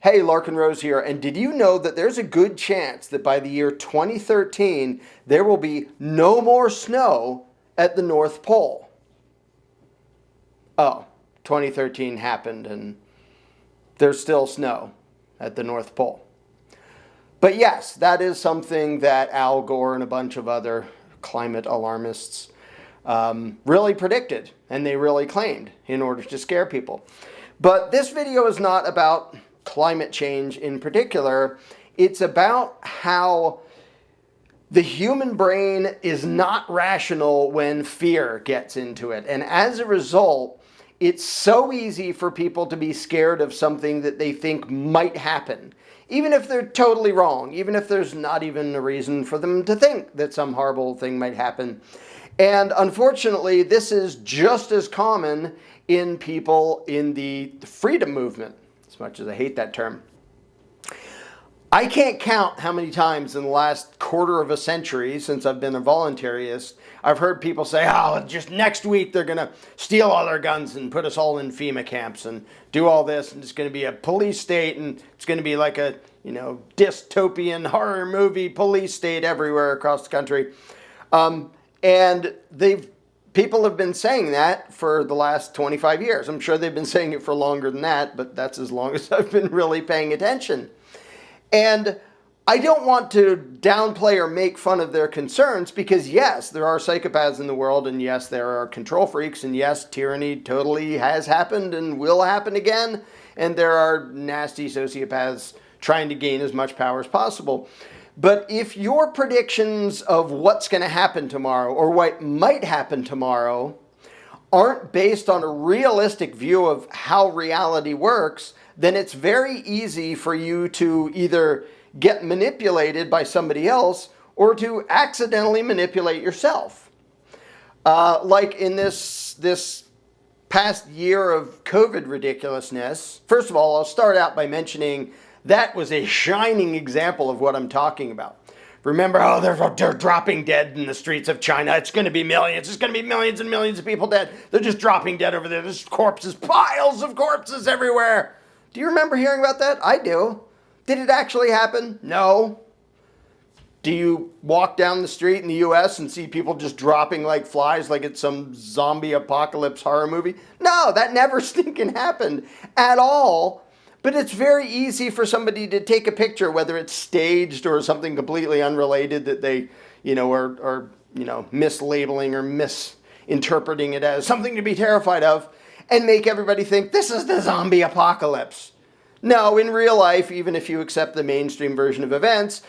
Hey, Larkin Rose here, and did you know that there's a good chance that by the year 2013 there will be no more snow at the North Pole? Oh, 2013 happened and there's still snow at the North Pole. But yes, that is something that Al Gore and a bunch of other climate alarmists really predicted and they really claimed in order to scare people. But this video is not about climate change in particular. It's about how the human brain is not rational when fear gets into it. And as a result, it's so easy for people to be scared of something that they think might happen, even if they're totally wrong, even if there's not even a reason for them to think that some horrible thing might happen. And unfortunately, this is just as common in people in the freedom movement, as much as I hate that term. I can't count how many times in the last quarter of a century since I've been a voluntarist, I've heard people say, oh, just next week they're going to steal all our guns and put us all in FEMA camps and do all this, and it's going to be a police state, and it's going to be like a, dystopian horror movie police state everywhere across the country. And people have been saying that for the last 25 years. I'm sure they've been saying it for longer than that, but that's as long as I've been really paying attention. And I don't want to downplay or make fun of their concerns because, yes, there are psychopaths in the world, and yes, there are control freaks, and yes, tyranny totally has happened and will happen again, and there are nasty sociopaths trying to gain as much power as possible. But if your predictions of what's going to happen tomorrow or what might happen tomorrow aren't based on a realistic view of how reality works, then it's very easy for you to either get manipulated by somebody else or to accidentally manipulate yourself. Like in this past year of COVID ridiculousness, first of all, I'll start out by mentioning that was a shining example of what I'm talking about. Remember, they're dropping dead in the streets of China. It's going to be millions. It's going to be millions and millions of people dead. They're just dropping dead over there. There's corpses, piles of corpses everywhere. Do you remember hearing about that? I do. Did it actually happen? No. Do you walk down the street in the US and see people just dropping like flies like it's some zombie apocalypse horror movie? No, that never stinking happened at all. But it's very easy for somebody to take a picture, whether it's staged or something completely unrelated that they, are mislabeling or misinterpreting it as something to be terrified of, and make everybody think this is the zombie apocalypse. No, in real life, even if you accept the mainstream version of events,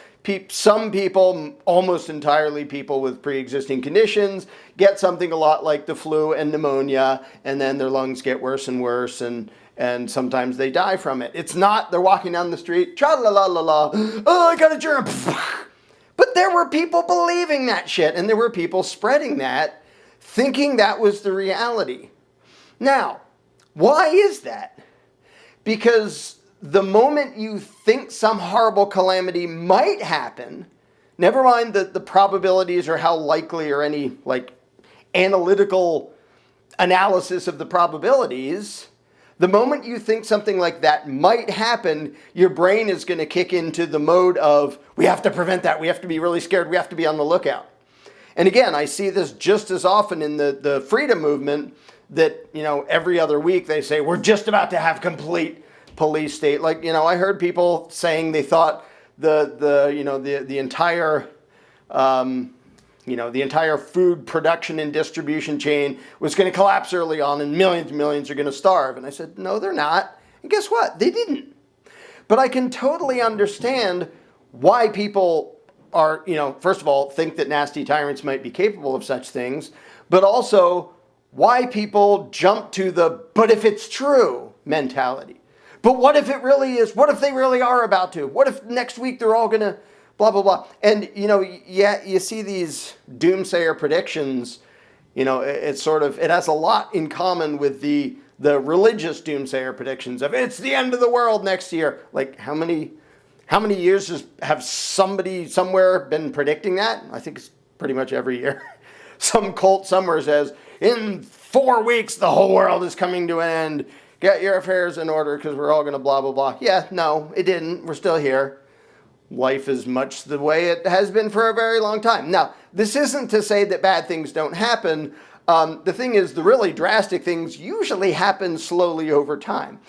some people, almost entirely people with pre-existing conditions, get something a lot like the flu and pneumonia, and then their lungs get worse and worse, and sometimes they die from it. It's not, they're walking down the street, tra-la-la-la-la, oh, I got a germ. But there were people believing that shit, and there were people spreading that, thinking that was the reality. Now, why is that? Because the moment you think some horrible calamity might happen, never mind the probabilities or how likely or any analytical analysis of the probabilities, the moment you think something like that might happen, your brain is going to kick into the mode of, we have to prevent that, we have to be really scared, we have to be on the lookout. And again, I see this just as often in the freedom movement that, every other week they say, we're just about to have complete police state. I heard people saying they thought the entire food production and distribution chain was going to collapse early on and millions and millions are going to starve. And I said, no, they're not. And guess what? They didn't. But I can totally understand why people are, first of all, think that nasty tyrants might be capable of such things, but also why people jump to the, but if it's true mentality. But what if it really is? What if they really are about to? What if next week they're all going to blah, blah, blah. And, you see these doomsayer predictions, it has a lot in common with the religious doomsayer predictions of it's the end of the world next year. Like how many years have somebody somewhere been predicting that? I think it's pretty much every year. Some cult somewhere says, in 4 weeks, the whole world is coming to an end. get your affairs in order because we're all going to blah, blah, blah. Yeah, no, it didn't. We're still here. Life is much the way it has been for a very long time. Now, this isn't to say that bad things don't happen. The thing is, the really drastic things usually happen slowly over time.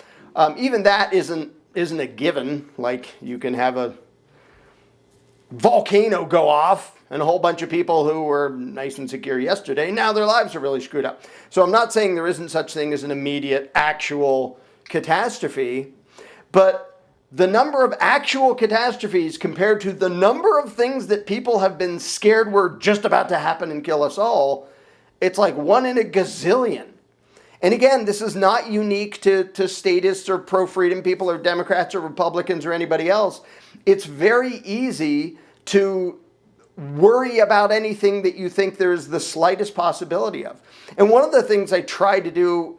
Even that isn't a given. Like, you can have a volcano go off and a whole bunch of people who were nice and secure yesterday, now their lives are really screwed up. So I'm not saying there isn't such thing as an immediate actual catastrophe, but the number of actual catastrophes compared to the number of things that people have been scared were just about to happen and kill us all, it's like 1 in a gazillion. And again, this is not unique to statists or pro-freedom people or Democrats or Republicans or anybody else. It's very easy to worry about anything that you think there's the slightest possibility of. And one of the things I try to do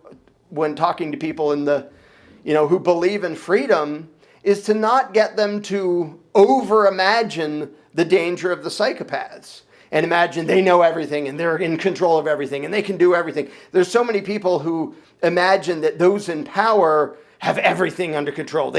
when talking to people who believe in freedom is to not get them to over-imagine the danger of the psychopaths and imagine they know everything and they're in control of everything and they can do everything. There's so many people who imagine that those in power have everything under control.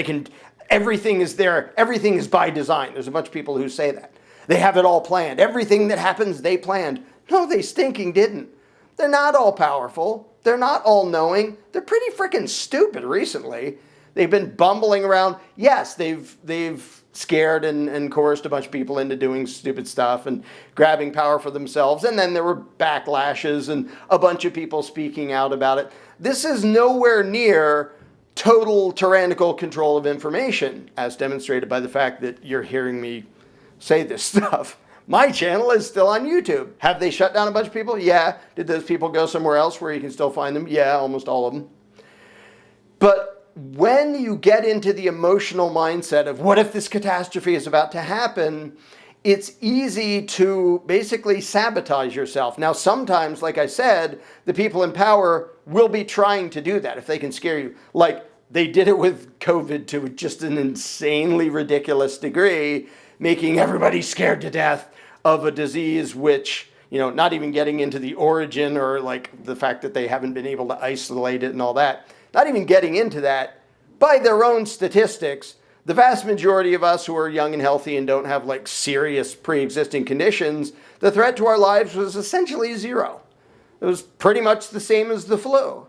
Everything is there. Everything is by design. There's a bunch of people who say that. They have it all planned. Everything that happens, they planned. No, they stinking didn't. They're not all powerful. They're not all knowing. They're pretty freaking stupid recently. They've been bumbling around. Yes, they've scared and coerced a bunch of people into doing stupid stuff and grabbing power for themselves. And then there were backlashes and a bunch of people speaking out about it. This is nowhere near total tyrannical control of information, as demonstrated by the fact that you're hearing me say this stuff. My channel is still on YouTube. Have they shut down a bunch of people? Yeah. Did those people go somewhere else where you can still find them? Yeah, almost all of them. But when you get into the emotional mindset of what if this catastrophe is about to happen, it's easy to basically sabotage yourself. Now, sometimes, like I said, the people in power will be trying to do that if they can scare you. Like they did it with COVID to just an insanely ridiculous degree, making everybody scared to death of a disease which, not even getting into the origin or like the fact that they haven't been able to isolate it and all that. Not even getting into that, by their own statistics, the vast majority of us who are young and healthy and don't have like serious pre-existing conditions, the threat to our lives was essentially zero. It was pretty much the same as the flu.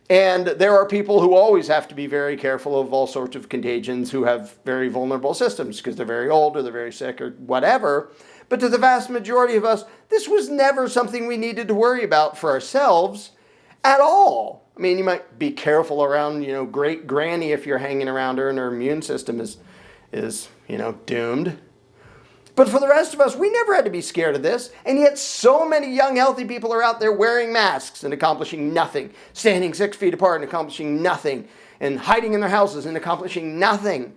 And there are people who always have to be very careful of all sorts of contagions who have very vulnerable systems because they're very old or they're very sick or whatever. But to the vast majority of us, this was never something we needed to worry about for ourselves at all. I mean, you might be careful around, great granny if you're hanging around her and her immune system is doomed. But for the rest of us, we never had to be scared of this. And yet so many young, healthy people are out there wearing masks and accomplishing nothing, standing 6 feet apart and accomplishing nothing, and hiding in their houses and accomplishing nothing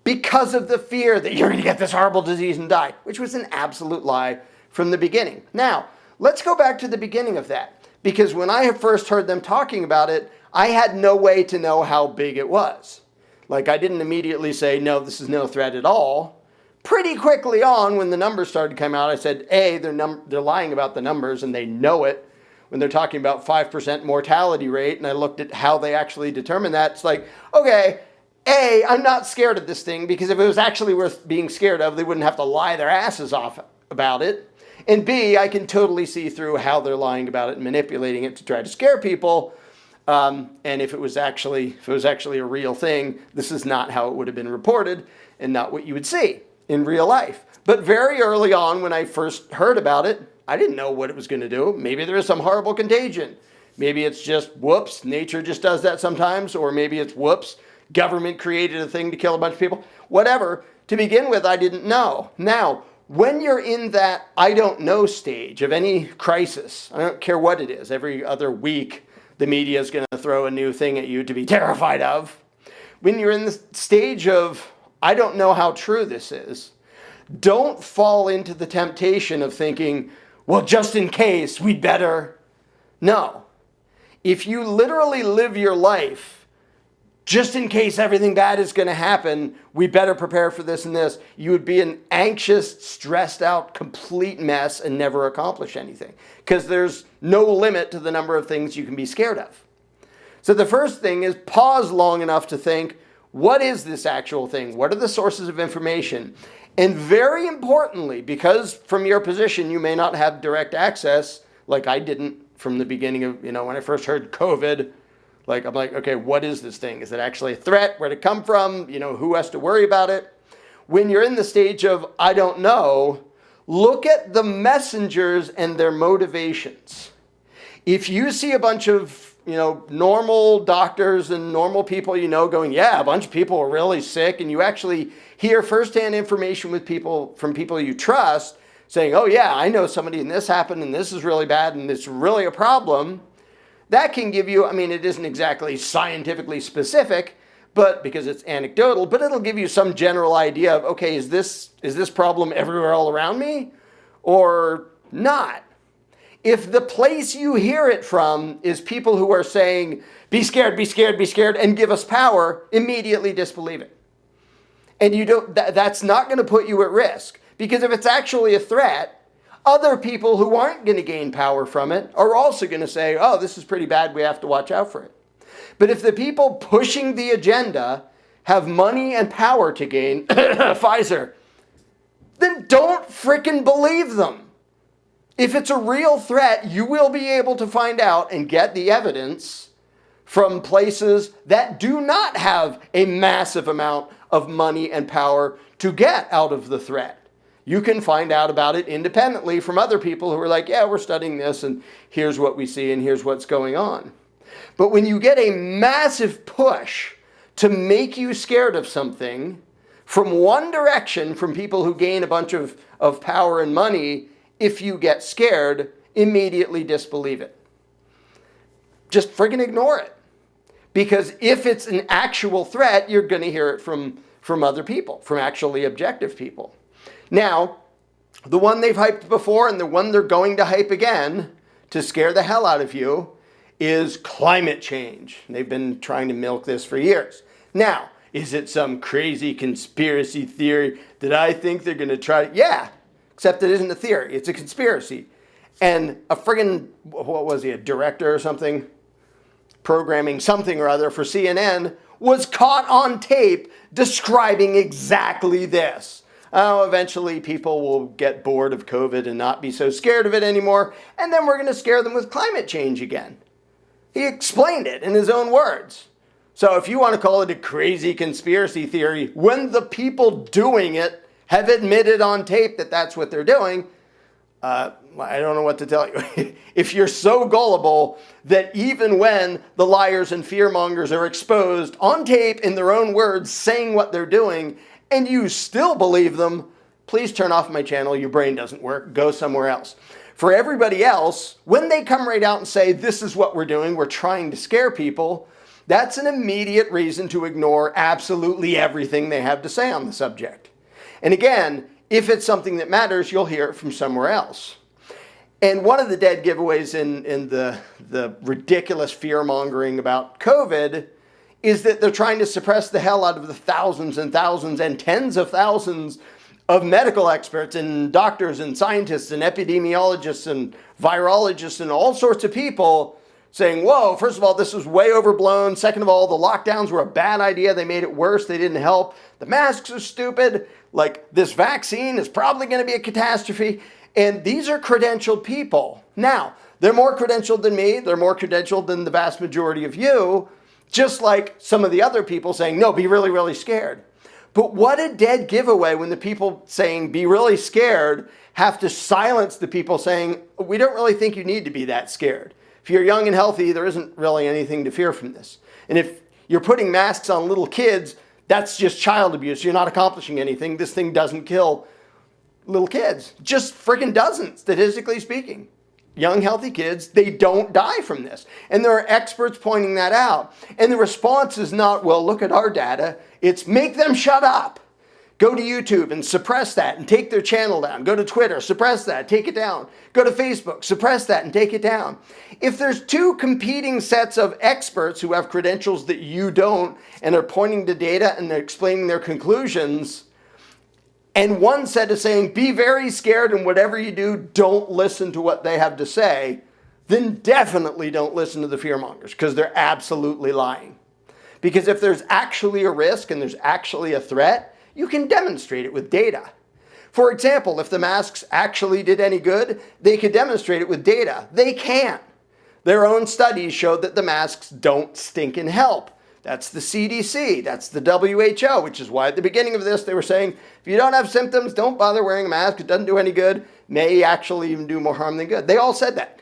because of the fear that you're going to get this horrible disease and die, which was an absolute lie from the beginning. Now, let's go back to the beginning of that. Because when I first heard them talking about it, I had no way to know how big it was. Like, I didn't immediately say, no, this is no threat at all. Pretty quickly on, when the numbers started to come out, I said, A, they're lying about the numbers, and they know it. When they're talking about 5% mortality rate, and I looked at how they actually determine that, it's like, okay, A, I'm not scared of this thing, because if it was actually worth being scared of, they wouldn't have to lie their asses off about it. And B, I can totally see through how they're lying about it and manipulating it to try to scare people. And if it was actually a real thing, this is not how it would have been reported and not what you would see in real life. But very early on, when I first heard about it, I didn't know what it was going to do. Maybe there is some horrible contagion. Maybe it's just, whoops, nature just does that sometimes. Or maybe it's, whoops, government created a thing to kill a bunch of people. Whatever. To begin with, I didn't know. Now, when you're in that I don't know stage of any crisis, I don't care what it is, every other week the media is going to throw a new thing at you to be terrified of. When you're in the stage of I don't know how true this is, don't fall into the temptation of thinking, well, just in case, we'd better. No. If you literally live your life just in case everything bad is going to happen, we better prepare for this and this, you would be an anxious, stressed out, complete mess and never accomplish anything. Because there's no limit to the number of things you can be scared of. So the first thing is pause long enough to think, what is this actual thing? What are the sources of information? And very importantly, because from your position, you may not have direct access, like I didn't from the beginning of, when I first heard COVID, I'm like, okay, what is this thing? Is it actually a threat? Where'd it come from? Who has to worry about it? When you're in the stage of, I don't know, look at the messengers and their motivations. If you see a bunch of, normal doctors and normal people, going, yeah, a bunch of people are really sick, and you actually hear firsthand information from people you trust saying, oh yeah, I know somebody and this happened and this is really bad and it's really a problem, that can give you, it isn't exactly scientifically specific, but because it's anecdotal, but it'll give you some general idea of, okay, is this problem everywhere all around me or not? If the place you hear it from is people who are saying, be scared, be scared, be scared, and give us power, immediately disbelieve it. And that's not going to put you at risk. Because if it's actually a threat, other people who aren't going to gain power from it are also going to say, oh, this is pretty bad, we have to watch out for it. But if the people pushing the agenda have money and power to gain, Pfizer, then don't frickin' believe them. If it's a real threat, you will be able to find out and get the evidence from places that do not have a massive amount of money and power to get out of the threat. You can find out about it independently from other people who are like, yeah, we're studying this and here's what we see and here's what's going on. But when you get a massive push to make you scared of something from one direction, from people who gain a bunch of power and money, if you get scared, immediately disbelieve it. Just friggin' ignore it. Because if it's an actual threat, you're going to hear it from other people, from actually objective people. Now, the one they've hyped before and the one they're going to hype again to scare the hell out of you is climate change. They've been trying to milk this for years. Now, is it some crazy conspiracy theory that I think they're going to try? Yeah. Except it isn't a theory, it's a conspiracy. And a friggin', what was he, a director or something? Programming something or other for CNN was caught on tape describing exactly this. Oh, eventually people will get bored of COVID and not be so scared of it anymore, and then we're going to scare them with climate change again. He explained it in his own words. So if you want to call it a crazy conspiracy theory, when the people doing it have admitted on tape that that's what they're doing, I don't know what to tell you. If you're so gullible that even when the liars and fearmongers are exposed on tape in their own words saying what they're doing, and you still believe them, please turn off my channel. Your brain doesn't work. Go somewhere else. For everybody else, when they come right out and say, this is what we're doing, we're trying to scare people, that's an immediate reason to ignore absolutely everything they have to say on the subject. And again, if it's something that matters, you'll hear it from somewhere else. And one of the dead giveaways in the ridiculous fear-mongering about COVID is that they're trying to suppress the hell out of the thousands and thousands and tens of thousands of medical experts and doctors and scientists and epidemiologists and virologists and all sorts of people saying, whoa, first of all, this is way overblown. Second of all, the lockdowns were a bad idea. They made it worse. They didn't help. The masks are stupid. Like, this vaccine is probably going to be a catastrophe. And these are credentialed people. Now, they're more credentialed than me. They're more credentialed than the vast majority of you. Just like some of the other people saying, no, be really, really scared. But what a dead giveaway when the people saying, be really scared, have to silence the people saying, we don't really think you need to be that scared. If you're young and healthy, there isn't really anything to fear from this. And if you're putting masks on little kids, that's just child abuse. You're not accomplishing anything. This thing doesn't kill little kids. Just freaking doesn't, statistically speaking. Young, healthy kids, they don't die from this. And there are experts pointing that out. And the response is not, well, look at our data. It's make them shut up. Go to YouTube and suppress that and take their channel down. Go to Twitter, suppress that, take it down. Go to Facebook, suppress that and take it down. If there's two competing sets of experts who have credentials that you don't and are pointing to data and they're explaining their conclusions, and one set is saying, be very scared and whatever you do, don't listen to what they have to say, then definitely don't listen to the fearmongers, because they're absolutely lying. Because if there's actually a risk and there's actually a threat, you can demonstrate it with data. For example, if the masks actually did any good, they could demonstrate it with data. They can't. Their own studies showed that the masks don't stink and help. That's the CDC, that's the WHO, which is why at the beginning of this they were saying, if you don't have symptoms, don't bother wearing a mask, it doesn't do any good, may actually even do more harm than good. They all said that.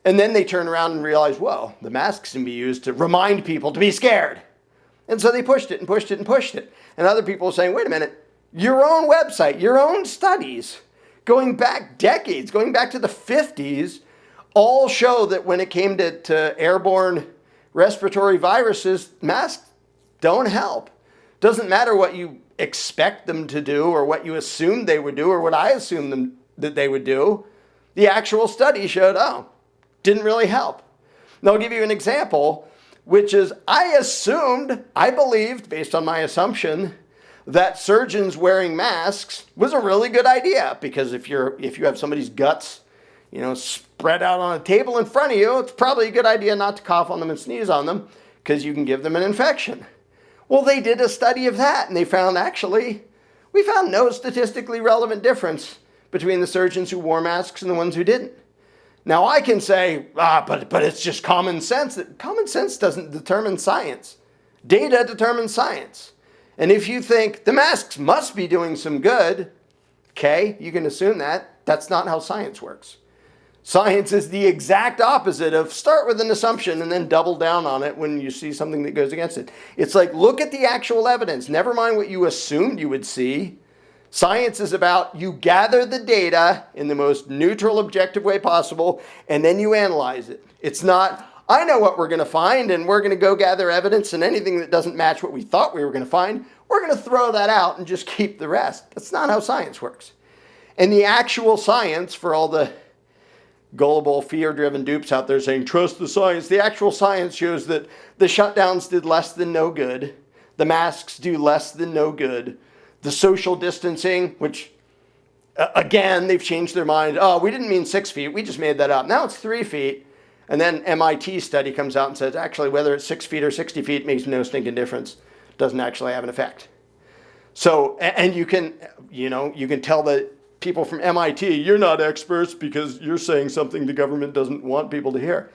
And then they turn around and realize, whoa, the masks can be used to remind people to be scared. And so they pushed it and pushed it and pushed it. And other people were saying, wait a minute, your own website, your own studies, going back decades, going back to the 50s, all show that when it came to airborne respiratory viruses, masks don't help. Doesn't matter what you expect them to do or what you assumed they would do or what I assumed that they would do. The actual study showed, didn't really help. And I'll give you an example, which is I believed, based on my assumption, that surgeons wearing masks was a really good idea, because if you have somebody's guts, spread out on a table in front of you, it's probably a good idea not to cough on them and sneeze on them, because you can give them an infection. Well, they did a study of that, and we found no statistically relevant difference between the surgeons who wore masks and the ones who didn't. Now I can say, but it's just common sense. Common sense doesn't determine science. Data determines science. And if you think the masks must be doing some good, okay, you can assume that. That's not how science works. Science is the exact opposite of start with an assumption and then double down on it when you see something that goes against it. It's like, look at the actual evidence. Never mind what you assumed you would see. Science is about you gather the data in the most neutral, objective way possible, and then you analyze it. It's not, I know what we're going to find, and we're going to go gather evidence, and anything that doesn't match what we thought we were going to find, we're going to throw that out and just keep the rest. That's not how science works. And the actual science, for all the gullible, fear-driven dupes out there saying, trust the science, the actual science shows that the shutdowns did less than no good. The masks do less than no good. The social distancing, which, again, they've changed their mind. Oh, we didn't mean 6 feet. We just made that up. Now it's 3 feet. And then MIT study comes out and says, actually, whether it's 6 feet or 60 feet makes no stinking difference. Doesn't actually have an effect. So, and you can tell that people from MIT, you're not experts because you're saying something the government doesn't want people to hear.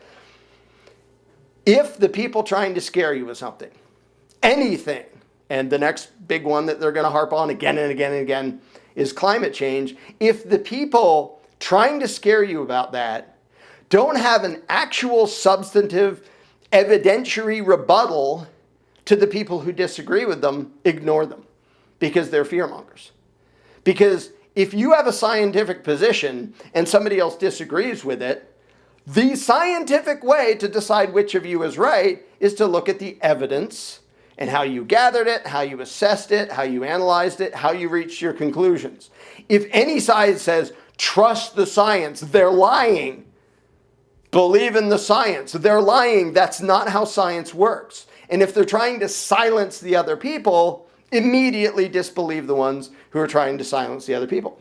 If the people trying to scare you with something, anything, and the next big one that they're going to harp on again and again and again is climate change, if the people trying to scare you about that don't have an actual substantive evidentiary rebuttal to the people who disagree with them, ignore them, because they're fearmongers. Because if you have a scientific position and somebody else disagrees with it, the scientific way to decide which of you is right is to look at the evidence and how you gathered it, how you assessed it, how you analyzed it, how you reached your conclusions. If any side says, trust the science, they're lying. Believe in the science, they're lying. That's not how science works. And if they're trying to silence the other people, immediately disbelieve the ones who are trying to silence the other people.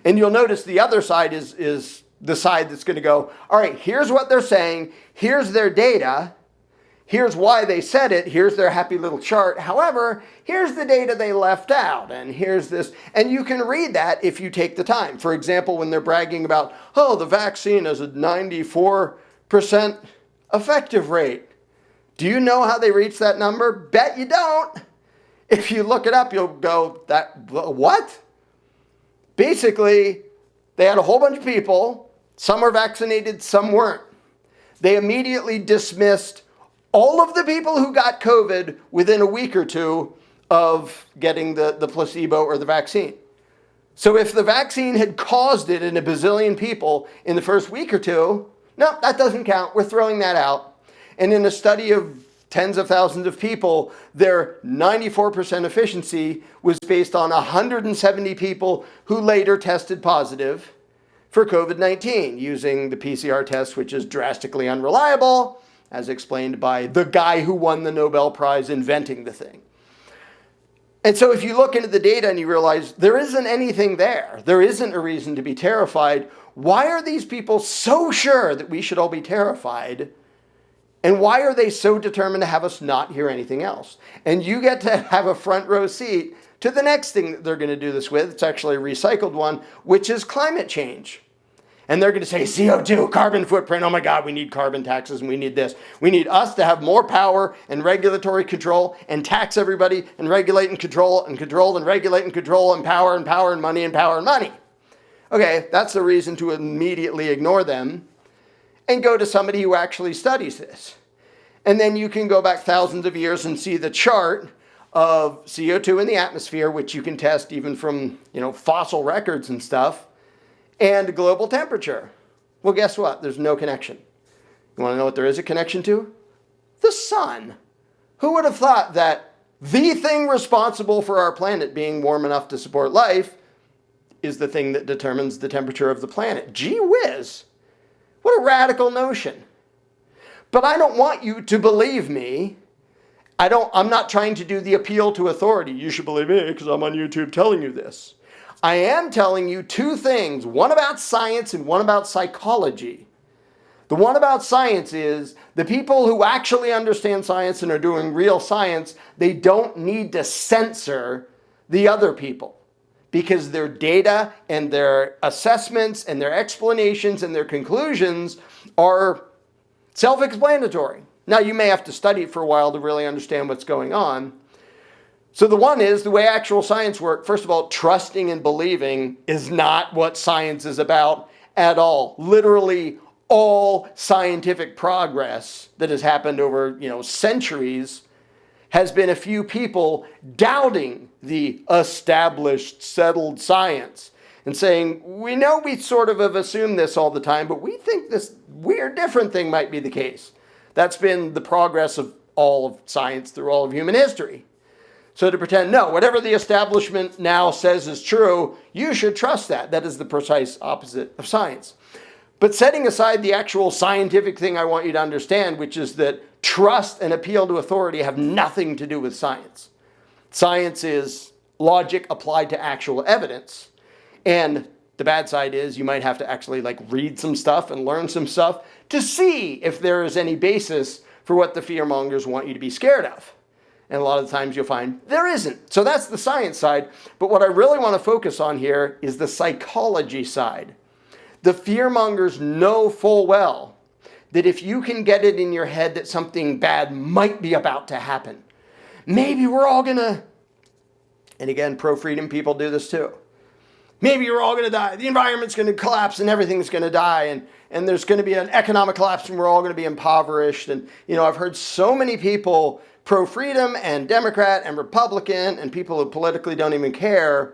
And you'll notice the other side is the side that's going to go, all right, here's what they're saying, here's their data, here's why they said it, here's their happy little chart. However, here's the data they left out, and here's this. And you can read that if you take the time. For example, when they're bragging about, the vaccine has a 94% effective rate. Do you know how they reached that number? Bet you don't. If you look it up, you'll go, what? Basically, they had a whole bunch of people. Some were vaccinated, some weren't. They immediately dismissed all of the people who got COVID within a week or two of getting the placebo or the vaccine. So if the vaccine had caused it in a bazillion people in the first week or two, no, that doesn't count. We're throwing that out. And in a study of tens of thousands of people, their 94% efficiency was based on 170 people who later tested positive for COVID-19 using the PCR test, which is drastically unreliable, as explained by the guy who won the Nobel Prize inventing the thing. And so if you look into the data and you realize there isn't anything there, there isn't a reason to be terrified, why are these people so sure that we should all be terrified? And why are they so determined to have us not hear anything else? And you get to have a front row seat to the next thing that they're going to do this with. It's actually a recycled one, which is climate change. And they're going to say CO2, carbon footprint. Oh my God, we need carbon taxes and we need this. We need us to have more power and regulatory control and tax everybody and regulate and control and control and regulate and control and power and money and power and money. Okay, that's the reason to immediately ignore them and go to somebody who actually studies this. And then you can go back thousands of years and see the chart of CO2 in the atmosphere, which you can test even from, fossil records and stuff, and global temperature. Well, guess what? There's no connection. You want to know what there is a connection to? The sun. Who would have thought that the thing responsible for our planet being warm enough to support life is the thing that determines the temperature of the planet? Gee whiz. What a radical notion. But I don't want you to believe me. I'm not trying to do the appeal to authority. You should believe me because I'm on YouTube telling you this. I am telling you two things, one about science and one about psychology. The one about science is the people who actually understand science and are doing real science, they don't need to censor the other people because their data and their assessments and their explanations and their conclusions are self-explanatory. Now, you may have to study it for a while to really understand what's going on. So the one is, the way actual science works, first of all, trusting and believing is not what science is about at all. Literally, all scientific progress that has happened over, centuries has been a few people doubting the established, settled science and saying, we know we sort of have assumed this all the time, but we think this weird different thing might be the case. That's been the progress of all of science through all of human history. So to pretend, no, whatever the establishment now says is true, you should trust that. That is the precise opposite of science. But setting aside the actual scientific thing I want you to understand, which is that trust and appeal to authority have nothing to do with science. Science is logic applied to actual evidence. And the bad side is you might have to actually read some stuff and learn some stuff to see if there is any basis for what the fearmongers want you to be scared of. And a lot of the times you'll find there isn't. So that's the science side. But what I really want to focus on here is the psychology side. The fearmongers know full well that if you can get it in your head that something bad might be about to happen, maybe we're all going to, and again, pro-freedom people do this too. Maybe we're all going to die. The environment's going to collapse and everything's going to die. And there's going to be an economic collapse and we're all going to be impoverished. And, I've heard so many people, pro-freedom and Democrat and Republican and people who politically don't even care,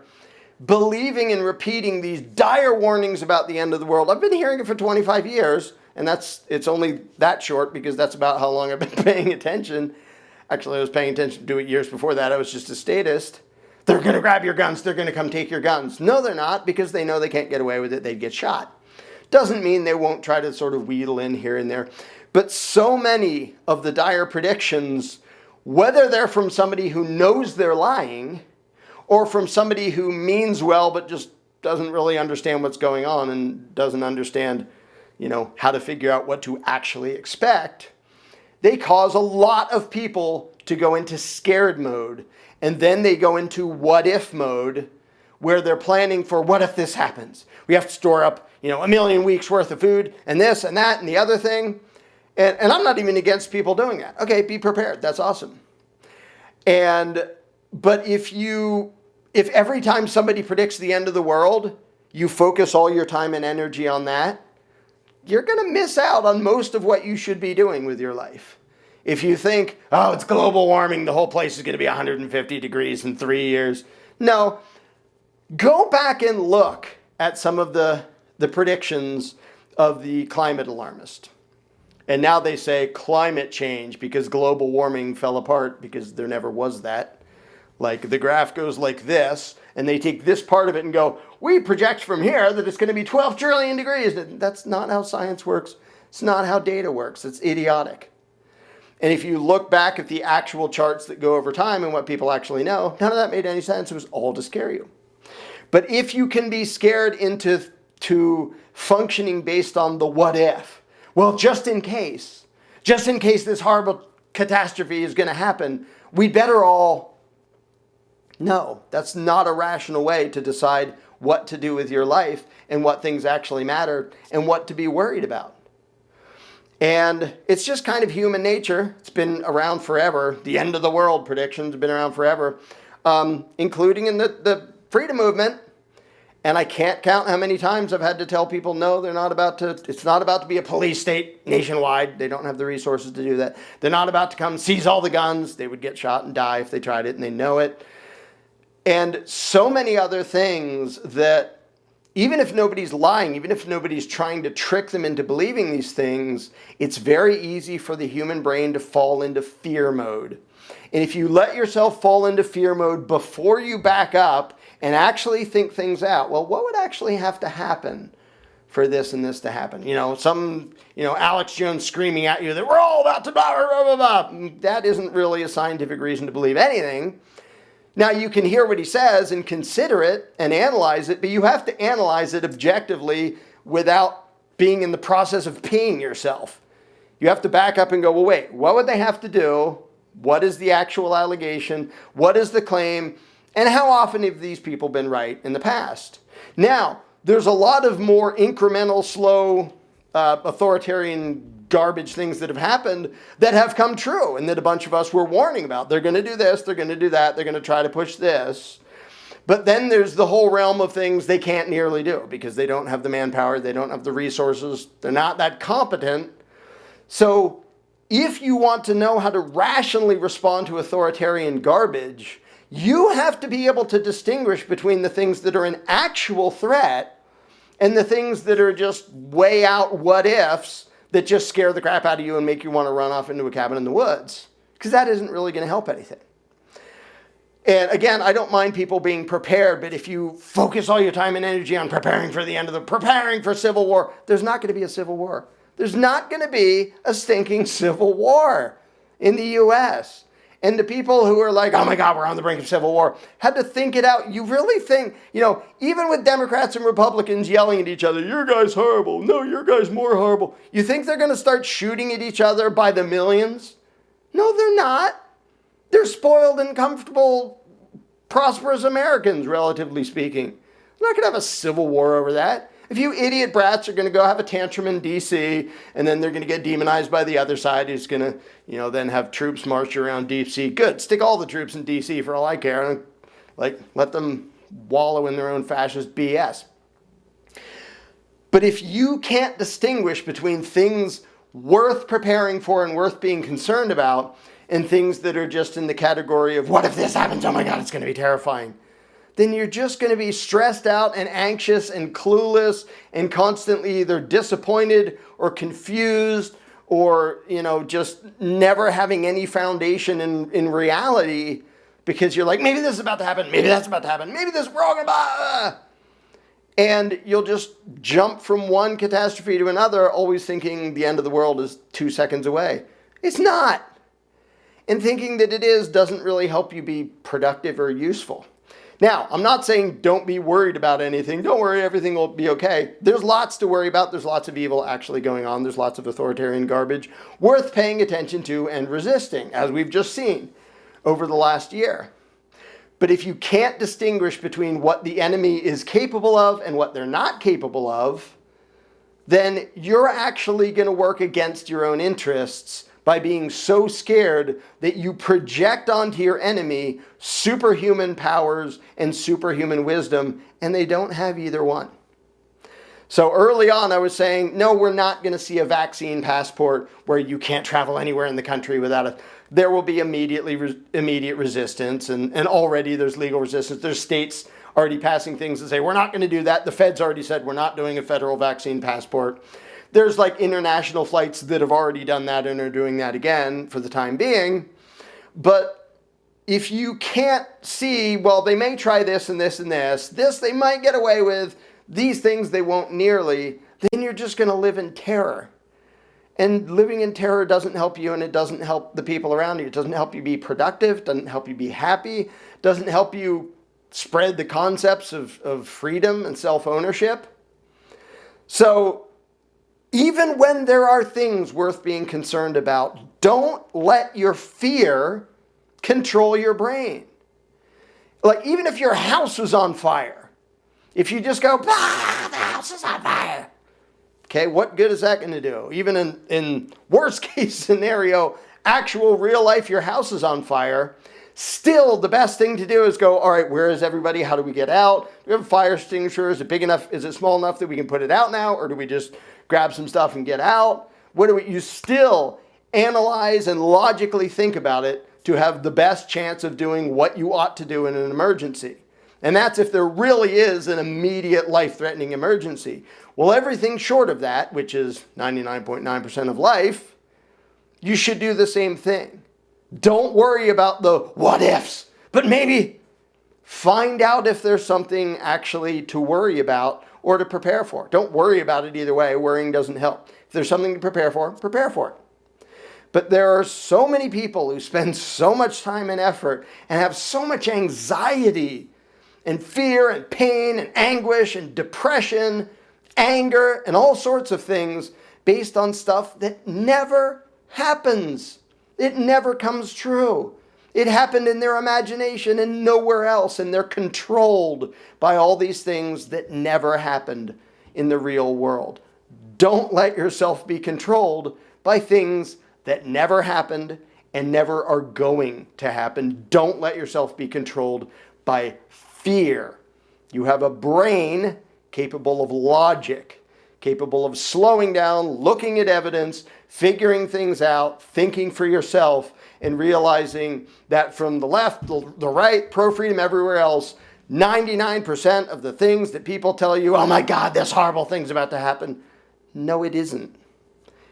believing and repeating these dire warnings about the end of the world. I've been hearing it for 25 years, and it's only that short because that's about how long I've been paying attention. Actually, I was paying attention to it years before that. I was just a statist. They're going to grab your guns. They're going to come take your guns. No, they're not, because they know they can't get away with it. They'd get shot. Doesn't mean they won't try to sort of wheedle in here and there. But so many of the dire predictions, whether they're from somebody who knows they're lying or from somebody who means well but just doesn't really understand what's going on and doesn't understand, how to figure out what to actually expect, they cause a lot of people to go into scared mode. And then they go into what if mode, where they're planning for what if this happens. We have to store up, 1 million weeks worth of food and this and that and the other thing. And I'm not even against people doing that. Okay, be prepared. That's awesome. But if every time somebody predicts the end of the world, you focus all your time and energy on that, you're going to miss out on most of what you should be doing with your life. If you think, oh, it's global warming, the whole place is going to be 150 degrees in 3 years. No, go back and look at some of the predictions of the climate alarmist. And now they say climate change because global warming fell apart because there never was that. The graph goes like this, and they take this part of it and go, we project from here that it's going to be 12 trillion degrees. That's not how science works. It's not how data works. It's idiotic. And if you look back at the actual charts that go over time and what people actually know, none of that made any sense. It was all to scare you. But if you can be scared into functioning based on the what if, well, just in case this horrible catastrophe is going to happen, we better all know. That's not a rational way to decide what to do with your life and what things actually matter and what to be worried about. And it's just kind of human nature. It's been around forever. The end of the world predictions have been around forever, including in the freedom movement. And I can't count how many times I've had to tell people, no, it's not about to be a police state nationwide. They don't have the resources to do that. They're not about to come seize all the guns. They would get shot and die if they tried it, and they know it. And so many other things that even if nobody's lying, even if nobody's trying to trick them into believing these things, it's very easy for the human brain to fall into fear mode. And if you let yourself fall into fear mode before you back up and actually think things out, well, what would actually have to happen for this and this to happen? Alex Jones screaming at you that we're all about to blah, blah, blah, blah. That isn't really a scientific reason to believe anything. Now, you can hear what he says and consider it and analyze it, but you have to analyze it objectively without being in the process of peeing yourself. You have to back up and go, well, wait, what would they have to do? What is the actual allegation? What is the claim? And how often have these people been right in the past? Now, there's a lot of more incremental, slow, authoritarian garbage things that have happened that have come true and that a bunch of us were warning about. They're going to do this, they're going to do that, they're going to try to push this. But then there's the whole realm of things they can't nearly do because they don't have the manpower, they don't have the resources, they're not that competent. So if you want to know how to rationally respond to authoritarian garbage, you have to be able to distinguish between the things that are an actual threat and the things that are just way out what ifs that just scare the crap out of you and make you want to run off into a cabin in the woods, because that isn't really going to help anything. And again, I don't mind people being prepared, but if you focus all your time and energy on preparing for civil war, there's not going to be a civil war. There's not going to be a stinking civil war in the U.S. And the people who are like, oh my God, we're on the brink of civil war, had to think it out. You really think, even with Democrats and Republicans yelling at each other, your guy's horrible, no, your guy's more horrible. You think they're going to start shooting at each other by the millions? No, they're not. They're spoiled and comfortable, prosperous Americans, relatively speaking. They're not going to have a civil war over that. If you idiot brats are going to go have a tantrum in D.C. and then they're going to get demonized by the other side who's going to, then have troops march around D.C. Good. Stick all the troops in D.C. for all I care. And, let them wallow in their own fascist BS. But if you can't distinguish between things worth preparing for and worth being concerned about and things that are just in the category of, what if this happens? Oh my God, it's going to be terrifying. Then you're just going to be stressed out and anxious and clueless and constantly either disappointed or confused or, just never having any foundation in reality because you're like, maybe this is about to happen, maybe that's about to happen, maybe this, we're all going to, and you'll just jump from one catastrophe to another, always thinking the end of the world is 2 seconds away. It's not. And thinking that it is doesn't really help you be productive or useful. Now, I'm not saying don't be worried about anything. Don't worry, everything will be okay. There's lots to worry about. There's lots of evil actually going on. There's lots of authoritarian garbage worth paying attention to and resisting, as we've just seen over the last year. But if you can't distinguish between what the enemy is capable of and what they're not capable of, then you're actually going to work against your own interests by being so scared that you project onto your enemy superhuman powers and superhuman wisdom, and they don't have either one. So early on, I was saying, no, we're not going to see a vaccine passport where you can't travel anywhere in the country without it. There will be immediate resistance, and already there's legal resistance. There's states already passing things that say, we're not going to do that. The Fed's already said, we're not doing a federal vaccine passport. There's international flights that have already done that and are doing that again for the time being. But if you can't see, well, they may try this and this and this they might get away with, these things they won't nearly, then you're just going to live in terror. And living in terror doesn't help you, and it doesn't help the people around you. It doesn't help you be productive, doesn't help you be happy, doesn't help you spread the concepts of freedom and self-ownership. So even when there are things worth being concerned about, don't let your fear control your brain. Like, even if your house was on fire, if you just go, "Ah, the house is on fire," okay, what good is that going to do? Even in worst case scenario, actual real life, your house is on fire, still the best thing to do is go, all right, where is everybody? How do we get out? Do we have a fire extinguisher? Is it big enough? Is it small enough that we can put it out now? Or do we just grab some stuff and get out? You still analyze and logically think about it to have the best chance of doing what you ought to do in an emergency. And that's if there really is an immediate life-threatening emergency. Well, everything short of that, which is 99.9% of life, you should do the same thing. Don't worry about the what ifs, but maybe find out if there's something actually to worry about or to prepare for. Don't worry about it either way. Worrying doesn't help. If there's something to prepare for it. But there are so many people who spend so much time and effort and have so much anxiety and fear and pain and anguish and depression, anger, and all sorts of things based on stuff that never happens. It never comes true. It happened in their imagination and nowhere else, and they're controlled by all these things that never happened in the real world. Don't let yourself be controlled by things that never happened and never are going to happen. Don't let yourself be controlled by fear. You have a brain capable of logic, capable of slowing down, looking at evidence, figuring things out, thinking for yourself, and realizing that from the left, the right, pro-freedom, everywhere else, 99% of the things that people tell you, oh my God, this horrible thing's about to happen. No, it isn't.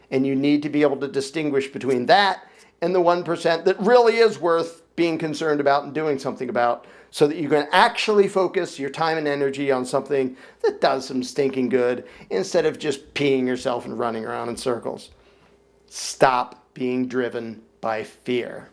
And you need to be able to distinguish between that and the 1% that really is worth being concerned about and doing something about, so that you can actually focus your time and energy on something that does some stinking good instead of just peeing yourself and running around in circles. Stop being driven by fear.